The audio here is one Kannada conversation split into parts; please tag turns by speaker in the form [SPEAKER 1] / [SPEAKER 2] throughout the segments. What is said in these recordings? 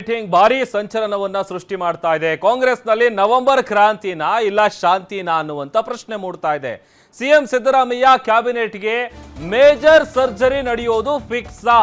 [SPEAKER 1] ಮೀಟಿಂಗ್ ಭಾರಿ ಸಂಚಲನವನ್ನ ಸೃಷ್ಟಿ ಮಾಡ್ತಾ ಇದೆ. ಕಾಂಗ್ರೆಸ್ನಲ್ಲಿ ನವೆಂಬರ್ ಕ್ರಾಂತಿನ ಇಲ್ಲ ಶಾಂತಿನ ಅನ್ನುವಂತ ಪ್ರಶ್ನೆ ಮೂಡ್ತಾ ಇದೆ. ಸಿಎಂ ಸಿದ್ದರಾಮಯ್ಯ ಕ್ಯಾಬಿನೆಟ್ಗೆ ಮೇಜರ್ ಸರ್ಜರಿ ನಡೆಯೋದು ಫಿಕ್ಸಾ?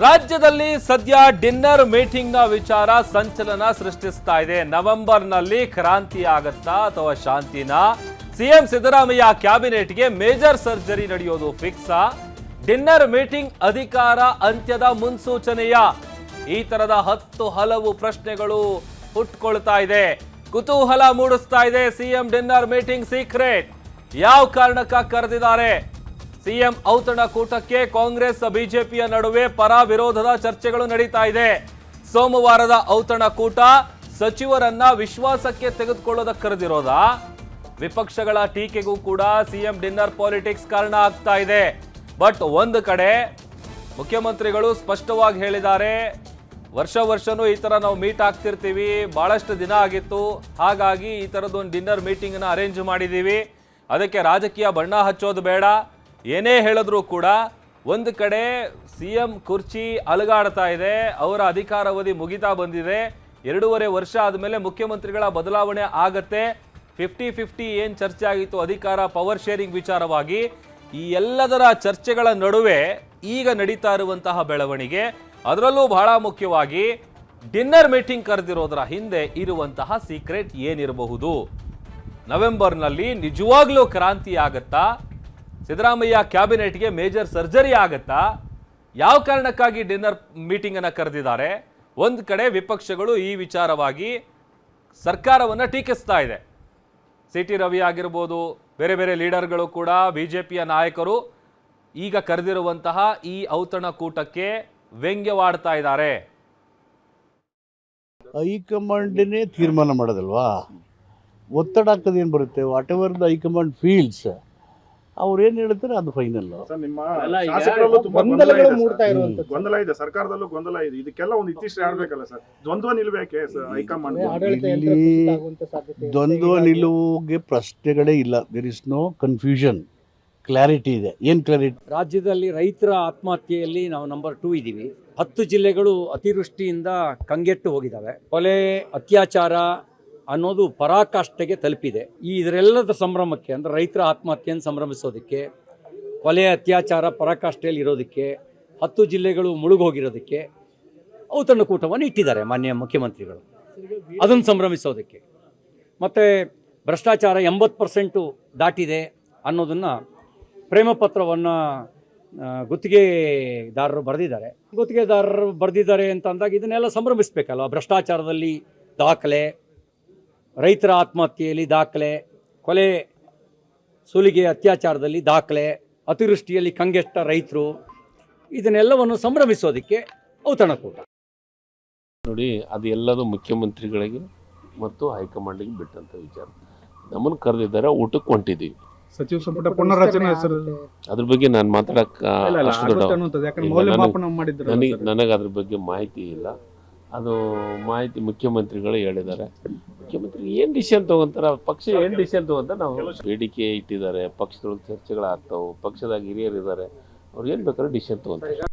[SPEAKER 1] ರಾಜ್ಯದಲ್ಲಿ ಸದ್ಯ ಡಿನ್ನರ್ ಮೀಟಿಂಗ್ ನ ವಿಚಾರ ಸಂಚಲನ ಸೃಷ್ಟಿಸ್ತಾ ಇದೆ. ನವೆಂಬರ್ನಲ್ಲಿ ಕ್ರಾಂತಿ ಆಗತ್ತಾ ಅಥವಾ ಶಾಂತಿನ? ಸಿಎಂ ಸಿದ್ದರಾಮಯ್ಯ ಕ್ಯಾಬಿನೆಟ್ಗೆ ಮೇಜರ್ ಸರ್ಜರಿ ನಡೆಯೋದು ಫಿಕ್ಸಾ? ಡಿನ್ನರ್ ಮೀಟಿಂಗ್ ಅಧಿಕಾರ ಅಂತ್ಯದ ಮುನ್ಸೂಚನೆಯ? ಈ ತರದ ಹಲವು ಪ್ರಶ್ನೆಗಳು ಹುಟ್ಕೊಳ್ತಾ ಇದೆ, ಕುತೂಹಲ ಮೂಡಿಸ್ತಾ ಇದೆ. ಸಿಎಂ ಡಿನ್ನರ್ ಮೀಟಿಂಗ್ ಸೀಕ್ರೆಟ್ ಯಾವ ಕಾರಣಕ್ಕ ಕರೆದಿದ್ದಾರೆ? ಸಿಎಂ ಔತಣಕೂಟಕ್ಕೆ ಕಾಂಗ್ರೆಸ್ ಬಿಜೆಪಿಯ ನಡುವೆ ಪರ ವಿರೋಧದ ಚರ್ಚೆಗಳು ನಡೀತಾ ಇದೆ. ಸೋಮವಾರದ ಔತಣಕೂಟ ಸಚಿವರನ್ನ ವಿಶ್ವಾಸಕ್ಕೆ ತೆಗೆದುಕೊಳ್ಳೋದಕ್ಕೆ ಕರೆದಿರೋದಾ? ವಿಪಕ್ಷಗಳ ಟೀಕೆಗೂ ಕೂಡ ಸಿಎಂ ಡಿನ್ನರ್ ಪಾಲಿಟಿಕ್ಸ್ ಕಾರಣ ಆಗ್ತಾ ಇದೆ. ಬಟ್ ಒಂದು ಕಡೆ ಮುಖ್ಯಮಂತ್ರಿಗಳು ಸ್ಪಷ್ಟವಾಗಿ ಹೇಳಿದ್ದಾರೆ, ವರ್ಷನೂ ಈ ತರ ನಾವು ಮೀಟ್ ಆಗ್ತಿರ್ತೀವಿ, ಬಹಳಷ್ಟು ದಿನ ಆಗಿತ್ತು, ಹಾಗಾಗಿ ಈ ತರದೊಂದು ಡಿನ್ನರ್ ಮೀಟಿಂಗ್ ನ ಅರೇಂಜ್ ಮಾಡಿದೀವಿ, ಅದಕ್ಕೆ ರಾಜಕೀಯ ಬಣ್ಣ ಹಚ್ಚೋದು ಬೇಡ. ಏನೇ ಹೇಳಿದ್ರು ಕೂಡ ಒಂದು ಕಡೆ ಸಿಎಂ ಕುರ್ಚಿ ಅಲುಗಾಡ್ತಾ ಇದೆ, ಅವರ ಅಧಿಕಾರಾವಧಿ ಮುಗಿತಾ ಬಂದಿದೆ, 2.5 ವರ್ಷ ಆದಮೇಲೆ ಮುಖ್ಯಮಂತ್ರಿಗಳ ಬದಲಾವಣೆ ಆಗತ್ತೆ. 50-50 ಏನ್ ಚರ್ಚೆ ಆಗಿತ್ತು ಅಧಿಕಾರ ಪವರ್ ಶೇರಿಂಗ್ ವಿಚಾರವಾಗಿ, ಈ ಎಲ್ಲದರ ಚರ್ಚೆಗಳ ನಡುವೆ ಈಗ ನಡೀತಾ ಇರುವಂತಹ ಬೆಳವಣಿಗೆ, ಅದರಲ್ಲೂ ಬಹಳ ಮುಖ್ಯವಾಗಿ ಡಿನ್ನರ್ ಮೀಟಿಂಗ್ ಕರೆದಿರೋದ್ರ ಹಿಂದೆ ಇರುವಂತಹ ಸೀಕ್ರೆಟ್ ಏನಿರಬಹುದು? ನವೆಂಬರ್ನಲ್ಲಿ ನಿಜವಾಗ್ಲೂ ಕ್ರಾಂತಿ ಆಗತ್ತಾ? ಸಿದ್ದರಾಮಯ್ಯ ಕ್ಯಾಬಿನೆಟ್ಗೆ ಮೇಜರ್ ಸರ್ಜರಿ ಆಗತ್ತಾ? ಯಾವ ಕಾರಣಕ್ಕಾಗಿ ಡಿನ್ನರ್ ಮೀಟಿಂಗ್ ಅನ್ನ ಕರೆದಿದ್ದಾರೆ? ಒಂದು ಕಡೆ ವಿಪಕ್ಷಗಳು ಈ ವಿಚಾರವಾಗಿ ಸರ್ಕಾರವನ್ನ ಟೀಕಿಸ್ತಾ ಇದೆ. ಸಿ.ಟಿ. ರವಿ ಆಗಿರ್ಬೋದು, ಬೇರೆ ಲೀಡರ್ಗಳು ಕೂಡ, ಬಿಜೆಪಿಯ ನಾಯಕರು ಈಗ ಕರೆದಿರುವಂತಹ ಈ ಔತಣಕೂಟಕ್ಕೆ ವ್ಯಂಗ್ಯವಾಡ್ತಾ ಇದ್ದಾರೆ.
[SPEAKER 2] ಹೈಕಮಾಂಡನೇ ತೀರ್ಮಾನ ಮಾಡೋದಲ್ವಾ, ಒತ್ತಡ ಹಾಕೋದೇನು ಬರುತ್ತೆ? What ever the high command feels, ಅವ್ರು ಏನ್ ಹೇಳ್ತಾರೆ ಅದು ಫೈನಲ್.
[SPEAKER 3] ಗೊಂದಲ ಇದೆ, ಸರ್ಕಾರದಲ್ಲೂ ಗೊಂದಲ ಇದೆ. ಇದಕ್ಕೆಲ್ಲ ಒಂದು ಇತಿಶ್ರೀ ಆಡ್ಬೇಕಲ್ಲ ಸರ್, ದ್ವಂದ್ವ ನಿಲ್ಬೇಕೆ ಹೈಕಮಾಂಡ್?
[SPEAKER 2] ದ್ವಂದ್ವ ನಿಲುವಿಗೆ ಪ್ರಶ್ನೆಗಳೇ ಇಲ್ಲ. There is no confusion, clarity ಇದೆ. ಏನ್ ಕ್ಲಾರಿಟಿ?
[SPEAKER 4] ರಾಜ್ಯದಲ್ಲಿ ರೈತರ ಆತ್ಮಹತ್ಯೆಯಲ್ಲಿ ನಾವು ನಂಬರ್ 2 ಇದ್ದೀವಿ. 10 ಜಿಲ್ಲೆಗಳು ಅತಿವೃಷ್ಟಿಯಿಂದ ಕಂಗೆಟ್ಟು ಹೋಗಿದ್ದಾವೆ. ಕೊಲೆ, ಅತ್ಯಾಚಾರ ಅನ್ನೋದು ಪರಾಕಾಷ್ಠೆಗೆ ತಲುಪಿದೆ. ಇದರೆಲ್ಲದ ಸಂಭ್ರಮಕ್ಕೆ, ಅಂದರೆ ರೈತರ ಆತ್ಮಹತ್ಯೆಯನ್ನು ಸಂಭ್ರಮಿಸೋದಕ್ಕೆ, ಕೊಲೆ, ಅತ್ಯಾಚಾರ ಪರಾಕಾಷ್ಠೆಯಲ್ಲಿ ಇರೋದಕ್ಕೆ, 10 ಜಿಲ್ಲೆಗಳು ಮುಳುಗೋಗಿರೋದಕ್ಕೆ ಔತಣಕೂಟವನ್ನು ಇಟ್ಟಿದ್ದಾರೆ ಮಾನ್ಯ ಮುಖ್ಯಮಂತ್ರಿಗಳು, ಅದನ್ನು ಸಂಭ್ರಮಿಸೋದಕ್ಕೆ. ಮತ್ತು ಭ್ರಷ್ಟಾಚಾರ 80% ದಾಟಿದೆ ಅನ್ನೋದನ್ನು ಪ್ರೇಮ ಪತ್ರವನ್ನು ಗುತ್ತಿಗೆದಾರರು ಬರೆದಿದ್ದಾರೆ ಅಂತ ಅಂದಾಗ ಇದನ್ನೆಲ್ಲ ಸಂಭ್ರಮಿಸಬೇಕಲ್ಲ. ಭ್ರಷ್ಟಾಚಾರದಲ್ಲಿ ದಾಖಲೆ, ರೈತರ ಆತ್ಮಹತ್ಯೆಯಲ್ಲಿ ದಾಖಲೆ, ಕೊಲೆ, ಸುಲಿಗೆ, ಅತ್ಯಾಚಾರದಲ್ಲಿ ದಾಖಲೆ, ಅತಿವೃಷ್ಟಿಯಲ್ಲಿ ಕಂಗೆಟ್ಟ ರೈತರು, ಇದನ್ನೆಲ್ಲವನ್ನು ಸಂಭ್ರಮಿಸೋದಕ್ಕೆ ಔತಣಕೂಟ.
[SPEAKER 5] ನೋಡಿ, ಅದು ಎಲ್ಲದೂ ಮುಖ್ಯಮಂತ್ರಿಗಳಿಗೆ ಮತ್ತು ಹೈಕಮಾಂಡಿಗೆ ಬಿಟ್ಟಂಥ ವಿಚಾರ. ನಮ್ಮನ್ನು ಕರೆದಿದ್ದಾರೆ, ಊಟಕ್ಕೆ ಹೊಂಟಿದ್ದೀವಿ.
[SPEAKER 3] ಸಚಿವ ಸಂಪುಟ ಪುನರ್ರಚನೆ
[SPEAKER 5] ಅದ್ರ ಬಗ್ಗೆ ನಾನು ಮಾತಾಡಕ್ಕೆ ನನಗೆ ಅದ್ರ ಬಗ್ಗೆ ಮಾಹಿತಿ ಇಲ್ಲ. ಅದು ಮಾಹಿತಿ ಮುಖ್ಯಮಂತ್ರಿಗಳು ಹೇಳಿದ್ದಾರೆ. ಮುಖ್ಯಮಂತ್ರಿ ಏನು ಡಿಸಿಷನ್ ತೊಗೊಂತಾರೆ, ಪಕ್ಷ ಏನು ಡಿಸಿಷನ್ ತೊಗೊಂತಾರೆ, ನಾವು ಬೇಡಿಕೆ ಇಟ್ಟಿದ್ದಾರೆ, ಪಕ್ಷದೊಳಗೆ ಚರ್ಚೆಗಳಾಗ್ತಾವೆ, ಪಕ್ಷದಾಗ ಹಿರಿಯರಿದ್ದಾರೆ, ಅವ್ರು ಏನು ಬೇಕಾದ್ರೆ ಡಿಸಿಷನ್ ತೊಗೊಂತಾರೆ.